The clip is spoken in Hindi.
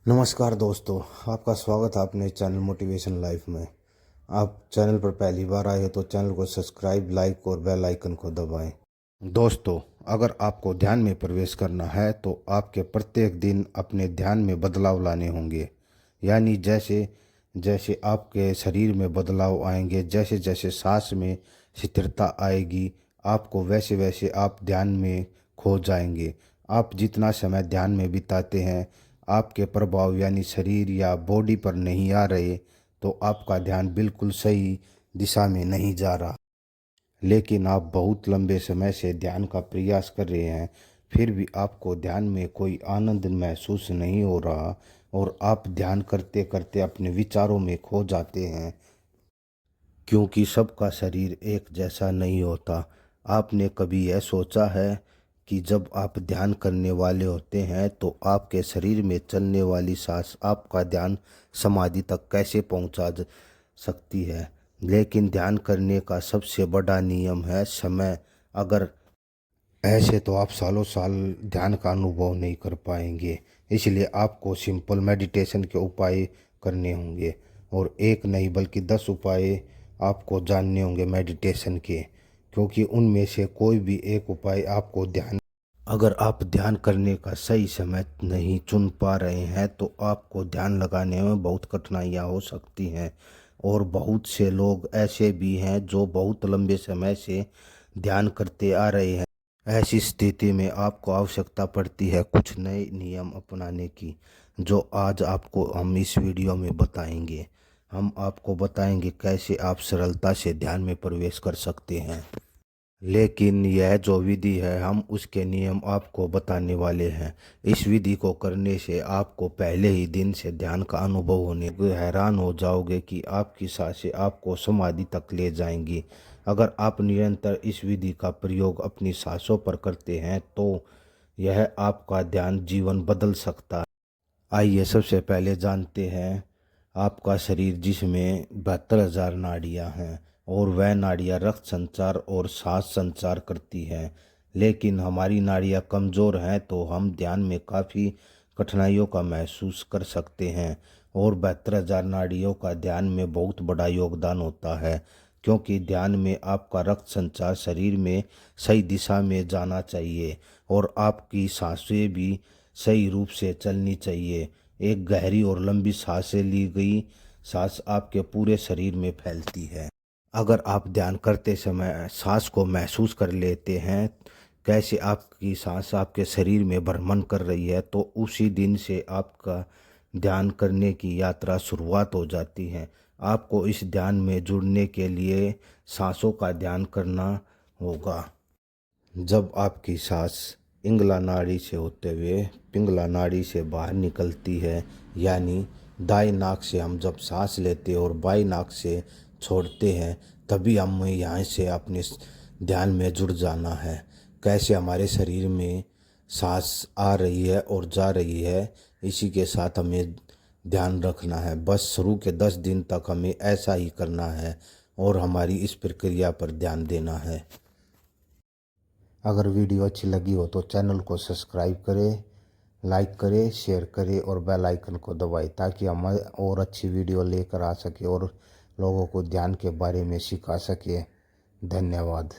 नमस्कार दोस्तों, आपका स्वागत है अपने चैनल मोटिवेशन लाइफ में। आप चैनल पर पहली बार आए हो तो चैनल को सब्सक्राइब, लाइक और बेल आइकन को दबाएं। दोस्तों, अगर आपको ध्यान में प्रवेश करना है तो आपके प्रत्येक दिन अपने ध्यान में बदलाव लाने होंगे। यानी जैसे जैसे आपके शरीर में बदलाव आएंगे, जैसे जैसे सांस में स्थिरता आएगी, आपको वैसे वैसे आप ध्यान में खो जाएंगे। आप जितना समय ध्यान में बिताते हैं, आपके प्रभाव यानी शरीर या बॉडी पर नहीं आ रहे तो आपका ध्यान बिल्कुल सही दिशा में नहीं जा रहा। लेकिन आप बहुत लंबे समय से ध्यान का प्रयास कर रहे हैं, फिर भी आपको ध्यान में कोई आनंद महसूस नहीं हो रहा और आप ध्यान करते करते अपने विचारों में खो जाते हैं। क्योंकि सबका शरीर एक जैसा नहीं होता। आपने कभी यह सोचा है कि जब आप ध्यान करने वाले होते हैं तो आपके शरीर में चलने वाली सांस आपका ध्यान समाधि तक कैसे पहुंचा सकती है? लेकिन ध्यान करने का सबसे बड़ा नियम है समय। अगर ऐसे तो आप सालों साल ध्यान का अनुभव नहीं कर पाएंगे। इसलिए आपको सिंपल मेडिटेशन के उपाय करने होंगे, और एक नहीं बल्कि 10 उपाय आपको जानने होंगे मेडिटेशन के। क्योंकि उनमें से कोई भी एक उपाय आपको ध्यान अगर आप ध्यान करने का सही समय नहीं चुन पा रहे हैं तो आपको ध्यान लगाने में बहुत कठिनाइयाँ हो सकती हैं। और बहुत से लोग ऐसे भी हैं जो बहुत लंबे समय से ध्यान करते आ रहे हैं। ऐसी स्थिति में आपको आवश्यकता पड़ती है कुछ नए नियम अपनाने की, जो आज आपको हम इस वीडियो में बताएंगे। हम आपको बताएंगे कैसे आप सरलता से ध्यान में प्रवेश कर सकते हैं। लेकिन यह जो विधि है, हम उसके नियम आपको बताने वाले हैं। इस विधि को करने से आपको पहले ही दिन से ध्यान का अनुभव होने को हैरान हो जाओगे कि आपकी सांसें आपको समाधि तक ले जाएंगी। अगर आप निरंतर इस विधि का प्रयोग अपनी सांसों पर करते हैं तो यह आपका ध्यान जीवन बदल सकता है। आइए सबसे पहले जानते हैं आपका शरीर, जिसमें 72,000 नाड़ियाँ हैं और वह नाड़ियाँ रक्त संचार और सांस संचार करती हैं। लेकिन हमारी नाड़ियाँ कमज़ोर हैं तो हम ध्यान में काफ़ी कठिनाइयों का महसूस कर सकते हैं। और 72,000 नाड़ियों का ध्यान में बहुत बड़ा योगदान होता है, क्योंकि ध्यान में आपका रक्त संचार शरीर में सही दिशा में जाना चाहिए और आपकी सांसें भी सही रूप से चलनी चाहिए। एक गहरी और लंबी सांसें ली गई सांस आपके पूरे शरीर में फैलती है। अगर आप ध्यान करते समय सांस को महसूस कर लेते हैं कैसे आपकी सांस आपके शरीर में भ्रमण कर रही है, तो उसी दिन से आपका ध्यान करने की यात्रा शुरुआत हो जाती है। आपको इस ध्यान में जुड़ने के लिए सांसों का ध्यान करना होगा। जब आपकी सांस इंगला नाड़ी से होते हुए पिंगला नाड़ी से बाहर निकलती है, यानी दाएं नाक से हम जब सांस लेते हैं और बाएं नाक से छोड़ते हैं, तभी हमें यहाँ से अपने ध्यान में जुड़ जाना है। कैसे हमारे शरीर में सांस आ रही है और जा रही है, इसी के साथ हमें ध्यान रखना है। बस शुरू के 10 दिन तक हमें ऐसा ही करना है और हमारी इस प्रक्रिया पर ध्यान देना है। अगर वीडियो अच्छी लगी हो तो चैनल को सब्सक्राइब करें, लाइक करें, शेयर करें और बेल आइकन को दबाएं, ताकि हम और अच्छी वीडियो लेकर आ सके और लोगों को ध्यान के बारे में सिखा सके। धन्यवाद।